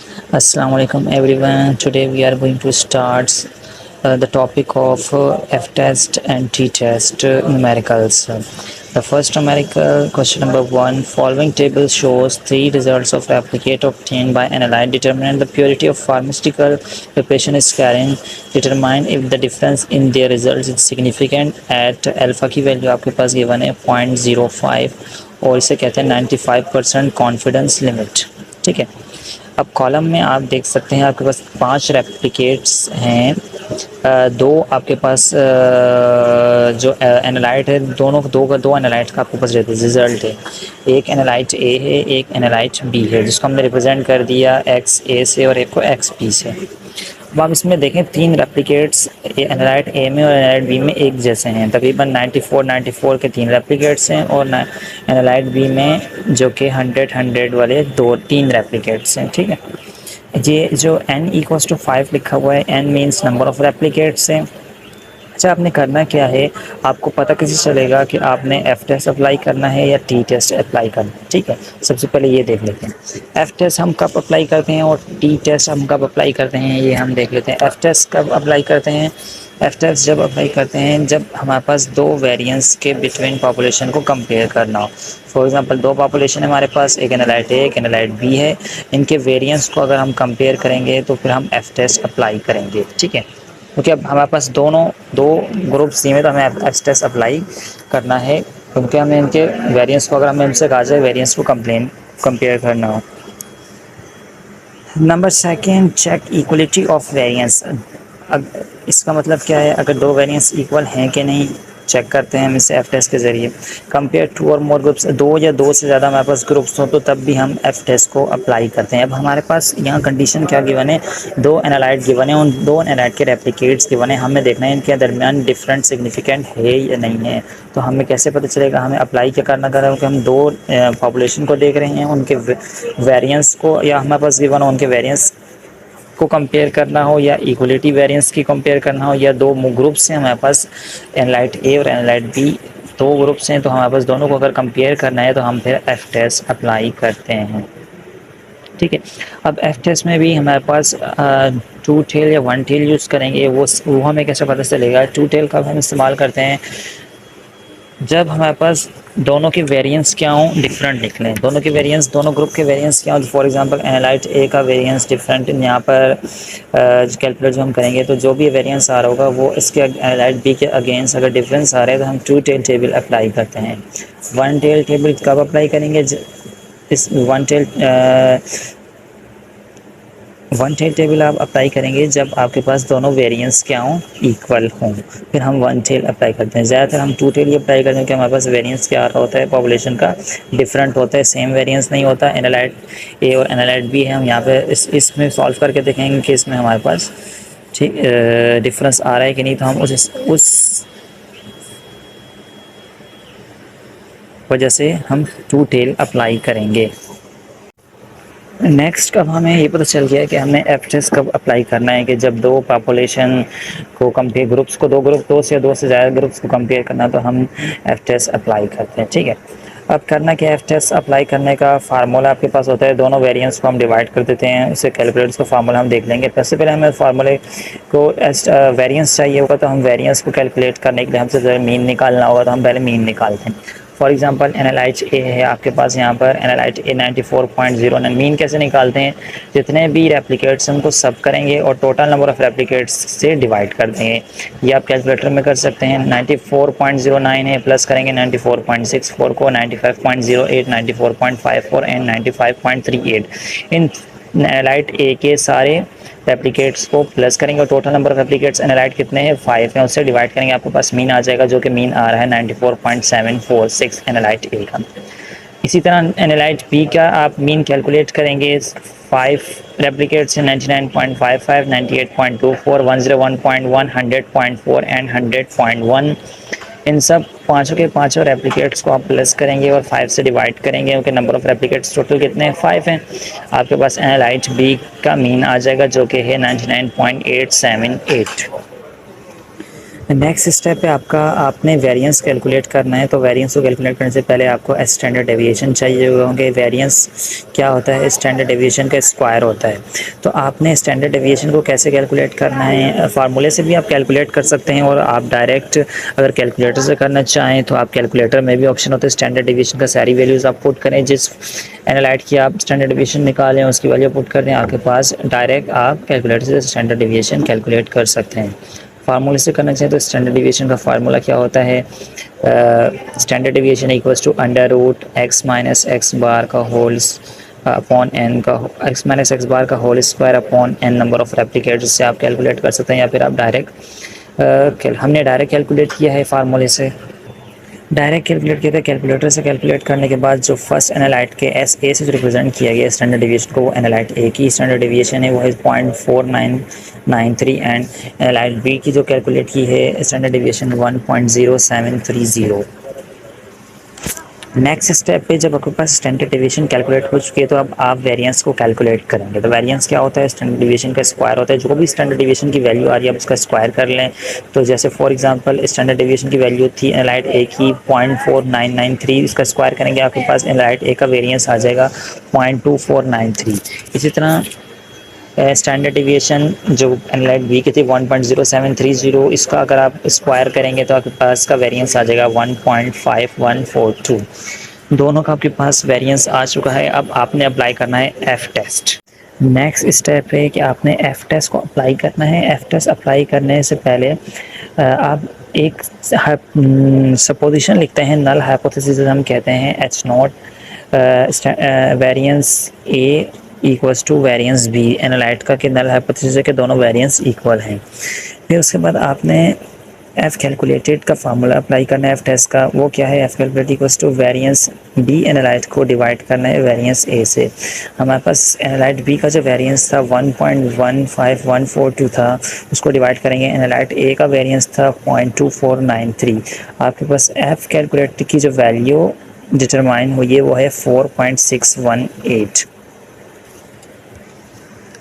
Assalamualaikum everyone. Today we are going to start the topic of F test and T test numericals. The first numerical question number one: following table shows three results of replicate obtained by analyte. Determine the purity of pharmaceutical preparation is carrying. Determine if the difference in their results is significant at alpha की value आपके पास given है 0.05 और इसे कहते हैं 95% confidence limit. ठीक है, अब कॉलम में आप देख सकते हैं आपके पास 5 रेप्लिकेट्स हैं। दो आपके पास जो एनालाइट है, दो एनालाइट का आपके पास रिजल्ट है। एक एनालाइट ए है, एक एनालाइट बी है, जिसको हमने रिप्रेजेंट कर दिया एक्स ए से और एक को एक्स बी से। अब आप इसमें देखें 3 रेप्लिकेट्स एनालाइट ए में और एनालाइट बी में एक जैसे हैं। तकरीबन 94 के 3 रेप्लिकेट्स हैं और एनालाइट बी में जो कि 100 वाले 3 रेप्लिकेट्स हैं। ठीक है, ये जो n = 5 लिखा हुआ है, n means number of replicates हैं। अच्छा, आपने करना क्या है, आपको पता कैसे चलेगा कि आपने एफ टेस्ट अप्लाई करना है या टी टेस्ट अप्लाई करना है। ठीक है, सबसे पहले ये देख लेते हैं एफ टेस्ट हम कब अप्लाई करते हैं और टी टेस्ट हम कब अप्लाई करते हैं, ये हम देख लेते हैं। एफ टेस्ट कब अप्लाई करते हैं? एफ टेस्ट जब अप्लाई करते हैं जब हमारे पास दो वेरिएंस के बिटवीन पॉपुलेशन को कंपेयर करना हो। फॉर एग्जांपल दो पॉपुलेशन है हमारे पास, एक एनालाइट ए एक एनालाइट बी है। इनके वेरिएंस को अगर हम कंपेयर करेंगे तो फिर हम एफ टेस्ट अप्लाई करेंगे। ठीक है, क्योंकि अब हमारे पास दो ग्रुप्स दिए हैं तो हमें एफ टेस्ट अप्लाई करना है, क्योंकि हमें इनके वेरिएंस को, अगर हमें इनसे कहा जाए वेरिएंस को कंपेयर करना हो। Number second, check equality of variance. अब इसका मतलब क्या है, अगर दो वेरिएंस इक्वल हैं कि नहीं चेक करते हैं हम इसे एफ टेस्ट के ज़रिए। कंपेयर टू और मोर ग्रुप्स, दो या दो से ज़्यादा हमारे पास ग्रुप्स हो तो तब भी हम एफ टेस्ट को अप्लाई करते हैं। अब हमारे पास यहाँ कंडीशन क्या गिवन है, दो एनालाइट गिवन है, उन दो एनालाइट के रेप्लिकेट्स गिवन है। हमें देखना है इनके दरमियान डिफरेंट सिग्निफिकेंट है या नहीं है। तो हमें कैसे पता चलेगा, हमें अप्लाई क्या करना है, क्योंकि हम दो पॉपुलेशन को देख रहे हैं, उनके वेरिएंस को, या हमारे पास गिवन हो उनके वेरिएंस को कंपेयर करना हो या इक्वलिटी वेरिएंस की कंपेयर करना हो, या दो ग्रुप्स हैं हमारे पास एनालाइट ए और एनालाइट बी, दो ग्रुप्स हैं तो हमारे पास दोनों को अगर कंपेयर करना है तो हम फिर एफ टेस्ट अप्लाई करते हैं। ठीक है, अब एफ टेस्ट में भी हमारे पास टू टेल या वन टेल यूज़ करेंगे। वो हमें कैसे पता चलेगा? टू टेल का हम इस्तेमाल करते हैं जब हमारे पास दोनों के वेरिएंस क्या हों, डिफरेंट निकलें। दोनों के वेरिएंस, दोनों ग्रुप के वेरिएंस क्या हों। फॉर एग्जांपल एनालाइट ए का वेरिएंस डिफरेंट यहाँ पर कैलकुलेट जो हम करेंगे तो जो भी वेरिएंस आ रहा होगा वो इसके एनालाइट बी के अगेंस्ट अगर डिफरेंस आ रहा है तो हम टू टेल टेबल अप्लाई करते हैं। वन टेल टेबल कब अप्लाई करेंगे? इस वन टेल टेबल आप अप्लाई करेंगे जब आपके पास दोनों वेरिएंस क्या हों, इक्वल हों, फिर हम वन टेल अप्लाई करते हैं। ज़्यादातर हम टू टेल ही अप्लाई करते हैं क्योंकि हमारे पास वेरिएंस क्या आ रहा होता है, पॉपुलेशन का डिफरेंट होता है, सेम वेरिएंस नहीं होता। एनालाइट ए और एनालाइट बी है, हम यहाँ पे इसमें सॉल्व करके देखेंगे कि इसमें हमारे पास ठीक डिफरेंस आ रहा है कि नहीं, तो हम उस वजह से हम टू टेल अप्लाई करेंगे। नेक्स्ट अब हमें ये पता चल गया है कि हमें एफ टेस्ट कब अप्लाई करना है, कि जब दो पॉपुलेशन को कंपेयर, ग्रुप्स को, दो से ज़्यादा ग्रुप्स को कंपेयर करना तो हम एफ टेस्ट अप्लाई करते हैं। ठीक है, अब करना क्या है, एफ टेस्ट अप्लाई करने का फार्मूला आपके पास होता है। दोनों वेरिएंस को हम डिवाइड कर देते हैं, उससे कैलकुलेटर्स का फार्मूला हम देख लेंगे। सबसे पहले हमें फार्मूले को वेरिएंस चाहिए होगा, तो हम वेरिएंस को कैलकुलेट करने के लिए हमसे जो मीन निकालना होगा तो हम पहले मीन निकालते हैं। फॉर एग्जांपल एनालाइट ए है आपके पास, यहाँ पर एनालाइट ए 94.09। मीन कैसे निकालते हैं, जितने भी रेप्लिकेट्स उनको सब करेंगे और टोटल नंबर ऑफ रेप्लिकेट्स से डिवाइड कर देंगे। ये आप कैलकुलेटर में कर सकते हैं। 94.09 है, प्लस करेंगे 94.64 को, 95.08, 94.54 एंड 95.38। इन एनालाइट ए के सारे रेप्लिकेट्स को प्लस करेंगे और total number of replicates analyte कितने हैं, 5 हैं, उससे डिवाइड करेंगे, आपके पास मीन आ जाएगा, जो कि मीन आ रहा है 94.746 एनालाइट ए का। इसी तरह एनालाइट बी का आप मीन कैलकुलेट करेंगे, 5 रेप्लिकेट्स हैं, 99.55, 98.24, 101.1, 100.4 एंड 100.1। इन सब पाँचों के पाँचों रेप्लिकेट्स को आप प्लस करेंगे और 5 से डिवाइड करेंगे, क्योंकि नंबर ऑफ रेप्लिकेट्स टोटल कितने हैं, 5 हैं। आपके पास एनालाइट बी का मीन आ जाएगा जो कि है 99.878। नेक्स्ट स्टेप है आपका, आपने वेरिएंस कैलकुलेट करना है। तो वेरिएंस को कैलकुलेट करने से पहले आपको स्टैंडर्ड डेविएशन चाहिए होंगे। वेरिएंस क्या होता है? स्टैंडर्ड डेविएशन का स्क्वायर होता है। तो आपने स्टैंडर्ड डेविएशन को कैसे कैलकुलेट करना है? फार्मूले से भी आप कैलकुलेट कर सकते हैं, और आप डायरेक्ट अगर कैलकुलेटर से करना चाहें तो आप कैलकुलेटर में भी ऑप्शन होता है स्टैंडर्ड डेविएशन का। सारी वैल्यूज़ आप पुट करें, जिस एनालाइट की आप स्टैंडर्ड डेविएशन निकालें उसकी वैल्यू पुट कर दें आपके पास, डायरेक्ट आप कैलकुलेटर से स्टैंडर्ड डेविएशन कैलकुलेट कर सकते हैं। फार्मूले से करना चाहें तो स्टैंडर्ड डेविएशन का फार्मूला क्या होता है? Standard deviation equals to under root X minus X bar का होल्स अपॉन एन का एक्स माइनस एक्स बार का whole square upon N number of replicates. से आप कैलकुलेट कर सकते हैं, या फिर आप डायरेक्ट हमने डायरेक्ट कैलकुलेट किया है फार्मूले से। डायरेक्ट कैलकुलेट किया था कैलकुलेटर से। कैलकुलेट करने के बाद जो फर्स्ट एनालाइट के एस ए से रिप्रेजेंट किया गया स्टैंडर्ड डेविएशन को, वो एनालाइट ए की स्टैंडर्ड डेविएशन है, वो है 0.4993। एंड एनालाइट बी की जो कैलकुलेट की है स्टैंडर्ड डेविएशन 1.0730। नेक्स्ट स्टेप पे जब आपके पास स्टैंडर्ड डेविएशन कैलकुलेट हो चुकी है तो अब आप वेरिएंस को कैलकुलेट करेंगे। तो वेरिएंस क्या होता है? स्टैंडर्ड डेविएशन का स्क्वायर होता है। जो भी स्टैंडर्ड डेविएशन की वैल्यू आ रही है आप उसका स्क्वायर कर लें। तो जैसे फॉर एग्जांपल स्टैंडर्ड डेविएशन की वैल्यू थी एनालाइट ए की 0.4993, इसका स्क्वायर करेंगे आपके पास एनालाइट ए का वेरिएंस आ जाएगा 0.2493। इसी तरह स्टैंडर्ड डेविएशन जो एनालाइट बी की थी 1.0730, इसका अगर आप स्क्वायर करेंगे तो आपके पास का वेरिएंस आ जाएगा 1.5142। दोनों का आपके पास वेरिएंस आ चुका है। अब आपने अप्लाई करना है एफ टेस्ट। नेक्स्ट स्टेप है कि आपने एफ टेस्ट को अप्लाई करना है। एफ टेस्ट अप्लाई करने से पहले आप एक सपोजिशन लिखते हैं, नल हाइपोथेसिस हम कहते हैं H not variance A equals to variance B. Analyte का कि नल हाइपोथेसिस है कि दोनों वेरिएंस इक्वल हैं। फिर उसके बाद आपने एफ कैलकुलेटेड का फार्मूला अप्लाई करना है एफ टेस्ट का। वो क्या है? F calculated equals to variance B analyte को डिवाइड करना है वेरिएंस ए से। हमारे पास एनालाइट बी का जो वेरिएंस था 1.15142 था, उसको डिवाइड करेंगे। एनालाइट ए का वेरिएंस था 0.2493। आपके पास एफ कैलकुलेटेड की जो वैल्यू डिटरमाइन हुई है वो है 4.618।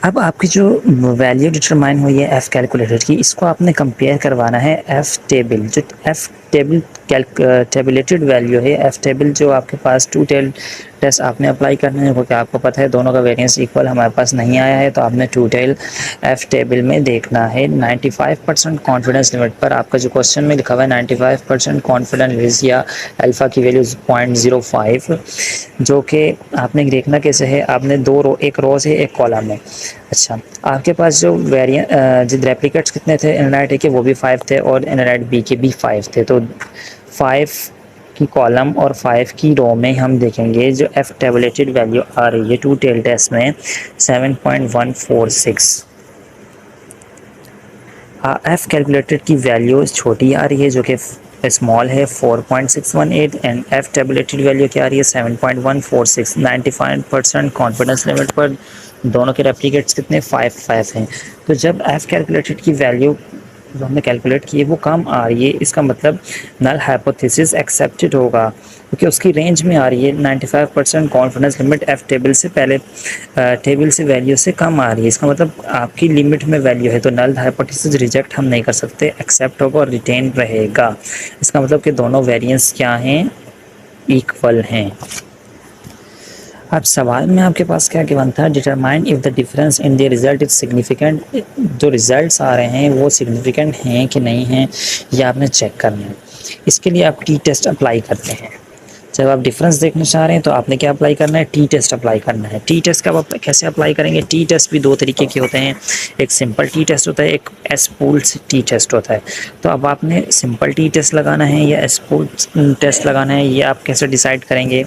अब आपकी जो वैल्यू डिटरमाइन हुई है एफ़ कैलकुलेटर की, इसको आपने कंपेयर करवाना है एफ़ टेबल। जो एफ़ टेबल टेबलेटेड वैल्यू है, एफ़ टेबल जो आपके पास टू टेल टेस्ट आपने अप्लाई करना है, क्योंकि आपको पता है दोनों का वेरिएंस इक्वल हमारे पास नहीं आया है, तो आपने टू टेल एफ़ टेबल में देखना है। 95% कॉन्फिडेंस लिमिट पर आपका जो क्वेश्चन में लिखा हुआ है 95% कॉन्फिडेंस या अल्फ़ा की वैल्यू 0.05, जो कि आपने देखना कैसे है, आपने दो रो, एक रो है एक कॉलम है। अच्छा, आपके पास जो जो रेप्लिकेट्स कितने थे एनालाइट ए के, वो भी 5 थे, और एनालाइट बी के भी 5 थे। तो 5 की कॉलम और 5 की रो में हम देखेंगे जो एफ टेबलेटेड वैल्यू आ रही है टू टेल टेस्ट में 7.146। एफ कैलकुलेटेड की वैल्यू छोटी आ रही है जो कि स्मॉल है 4.618, एंड एफ टेबलेटेड वैल्यू क्या आ रही है 7.146। 95% कॉन्फिडेंस लिमिट पर दोनों के रेप्लिकेट्स कितने 5 हैं। तो जब एफ कैलकुलेटेड की वैल्यू जो हमने कैलकुलेट की है वो कम आ रही है, इसका मतलब नल हाइपोथेसिस एक्सेप्टेड होगा, क्योंकि उसकी रेंज में आ रही है। 95% कॉन्फिडेंस लिमिट एफ टेबल से पहले टेबल से वैल्यू से कम आ रही है, इसका मतलब आपकी लिमिट में वैल्यू है, तो नल हाइपोथेसिस रिजेक्ट हम नहीं कर सकते, एक्सेप्ट होगा और रिटेन रहेगा। इसका मतलब कि दोनों वेरिएंस क्या हैं? इक्वल हैं। अब सवाल में आपके पास क्या गिवन था? Determine if the difference in the result is significant. जो रिज़ल्ट्स आ रहे हैं वो सिग्निफिकेंट हैं कि नहीं हैं, ये आपने चेक करना है। इसके लिए आप टी टेस्ट अप्लाई करते हैं। जब आप डिफरेंस देखना चाह रहे हैं तो आपने क्या अप्लाई करना है? टी टेस्ट अप्लाई करना है। टी टेस्ट का आप कैसे अप्लाई करेंगे? टी टेस्ट भी दो तरीके के होते हैं, एक सिंपल टी टेस्ट होता है, एक एस पूल्ड टी टेस्ट होता है। तो अब आपने सिंपल टी टेस्ट लगाना है या एस पूल्ड टेस्ट लगाना है, ये आप कैसे डिसाइड करेंगे?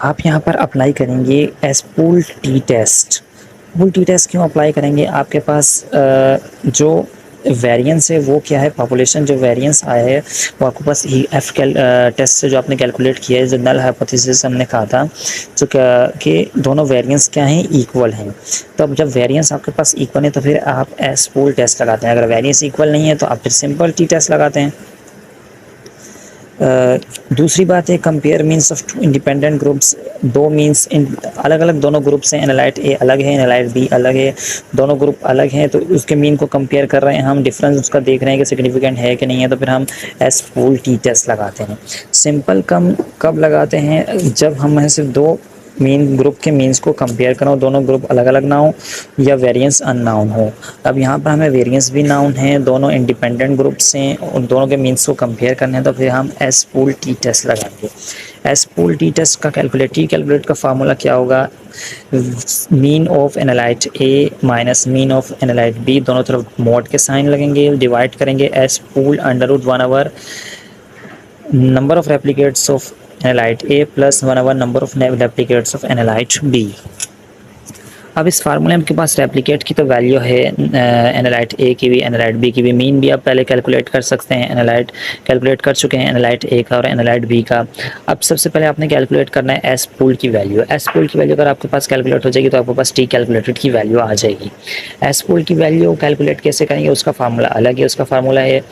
आप यहाँ पर अप्लाई करेंगे S pooled T test. Pooled T test क्यों अप्लाई करेंगे? आपके पास जो वेरिएंस है वो क्या है, पॉपुलेशन जो वेरिएंस आया है वो आपके पास एफ टेस्ट से जो आपने कैलकुलेट किया है, जो नल हाइपोथेसिस हमने कहा था, जो कि दोनों वेरिएंस क्या हैं? इक्वल हैं। तो अब जब वेरिएंस आपके पास इक्वल है तो फिर आप एस पूल्ड टेस्ट लगाते हैं। अगर वेरिएंस इक्वल नहीं है तो आप फिर सिंपल टी टेस्ट लगाते हैं। दूसरी बात है compare means of two independent groups, दो मीन्स अलग अलग दोनों ग्रुप्स हैं, एनालाइट ए अलग है, एनालाइट बी अलग है, दोनों ग्रुप अलग हैं, तो उसके मीन को कंपेयर कर रहे हैं हम, डिफरेंस उसका देख रहे हैं कि सिग्निफिकेंट है कि नहीं है, तो फिर हम एस फुल टी टेस्ट लगाते हैं। सिंपल कम कब लगाते हैं, जब हम सिर्फ दो मीन ग्रुप के मीन्स को कंपेयर करो, दोनों ग्रुप अलग अलग ना हो या वेरिएंस अननाउन हो। अब यहाँ पर हमें वेरिएंस भी नाउन है, दोनों इंडिपेंडेंट ग्रुप्स हैं और दोनों के मीन्स को कंपेयर करने हैं, तो फिर हम एस पूल टी टेस्ट लगाएंगे। एस पूल टी टेस्ट का कैलकुलेट का फार्मूला क्या होगा, mean of analyte A minus mean of analyte B, दोनों तरफ मॉड के साइन लगेंगे, डिवाइड करेंगे S pool under root 1/, number of replicates of analyte A plus 1/, number of replicates of analyte B. अब इस फार्मूले में आपके पास रेप्लिकेट की तो वैल्यू है एनालाइट ए की भी, एनालाइट बी की भी, मीन भी आप पहले कैलकुलेट कर सकते हैं, एनालाइट कैलकुलेट कर चुके हैं एनालाइट ए का और एनालाइट बी का। अब सबसे पहले आपने कैलकुलेट करना है एस पूल की वैल्यू। एस पूल की वैल्यू अगर आपके पास कैलकुलेट हो जाएगी तो आपके पास टी कैलकुलेटेड की वैल्यू आ जाएगी। एस पूल की वैल्यू कैलकुलेट कैसे करेंगे, उसका फार्मूला अलग है, उसका फार्मूला है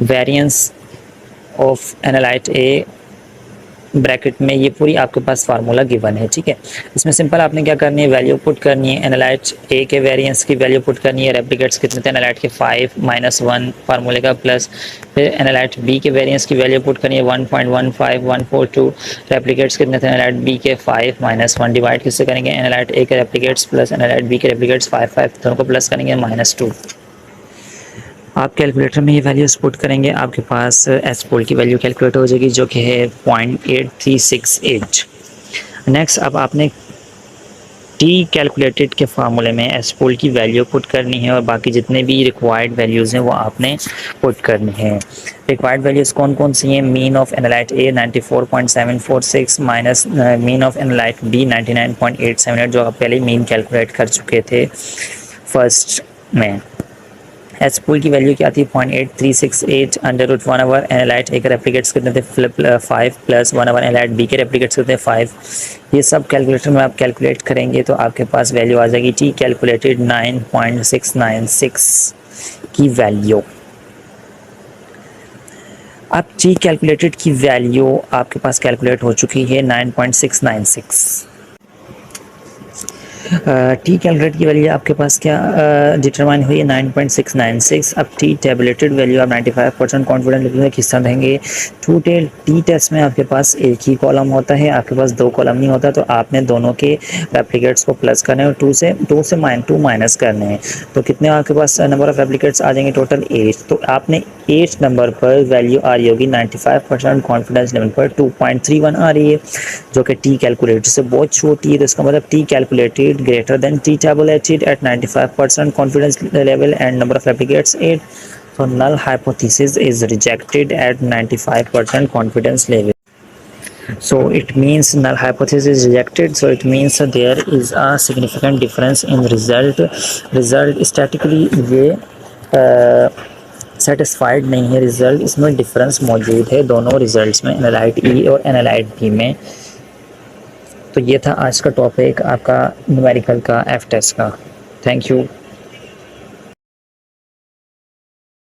variance of analyte A bracket में, ये पूरी आपके पास फार्मूला गिवन है, ठीक है। इसमें सिंपल आपने क्या करनी है, वैल्यू पुट करनी है, एनालाइट ए के वेरिएंस की वैल्यू पुट करनी है, रेप्लिकेट्स कितने थे एनालाइट के 5 माइनस 1 फार्मूले का, प्लस फिर एनालाइट बी के वेरिएंस की वैल्यू पुट करनी है 1.15142, रेप्लिकेट्स कितने थे एनालाइट बी के 5 माइनस 1, डिवाइड किससे करेंगे एनालाइट ए के रेप्लिकेट्स प्लस एनालाइट बी के रेप्लिकेट्स 5 दोनों को प्लस करेंगे -2। आप कैलकुलेटर में ये वैल्यूज पुट करेंगे, आपके पास एस पोल की वैल्यू कैलकुलेट हो जाएगी जो कि है 0.8368। नेक्स्ट अब आपने टी कैलकुलेटेड के फार्मूले में एस पोल की वैल्यू पुट करनी है और बाकी जितने भी रिक्वायर्ड वैल्यूज़ हैं वो आपने पुट करनी है। रिक्वायर्ड वैल्यूज़ कौन कौन सी हैं, mean of analyte A 94.746 minus mean of analyte B 99.878, जो आप पहले मीन कैलकुलेट कर चुके थे फर्स्ट में। एस पूल की वैल्यू क्या थी 0.8368 अंडर रूट 1/, एनालाइट ए के रेप्लिकेट्स कितने थे 5 प्लस 1/, एनालाइट बी के रेप्लिकेट्स कितने 5। ये सब कैलकुलेटर में आप कैलकुलेट करेंगे तो आपके पास वैल्यू आ जाएगी टी कैलकुलेटेड 9.696 की वैल्यू। अब टी कैलकुलेटेड की वैल्यू आपके पास कैलकुलेट हो चुकी है 9.696। टी कैलकुलेट की वैल्यू आपके पास क्या डिटरमाइन हुई है 9.696। अब टी टेबलेटेड वैल्यू आप 95% कॉन्फिडेंस लिखेंगे, किस तरह देंगे, टी टेस्ट में आपके पास एक ही कॉलम होता है, आपके पास दो कॉलम नहीं होता, तो आपने दोनों के रेप्लिकेट्स को प्लस करने और 2 माइनस करने हैं, तो कितने आपके पास नंबर ऑफ रेप्लिकेट्स आ जाएंगे टोटल 8। तो आपने 8 नंबर पर वैल्यू आ रही होगी 95% कॉन्फिडेंस लेवल पर 2.31 आ रही है, जो कि टी कैलकुलेटेड से बहुत छोटी है, तो इसका मतलब T calculated greater than T tabulated at 95% confidence level and number of replicates 8. So null hypothesis is rejected at 95% confidence level. So it means null hypothesis is rejected. So it means there is a significant difference in result statically ये satisfied नहीं है result, इसमें difference मौजूद है दोनों results में, analyte ई और analyte B में। तो ये था आज का टॉपिक आपका न्यूमेरिकल का एफ टेस्ट का। Thank you.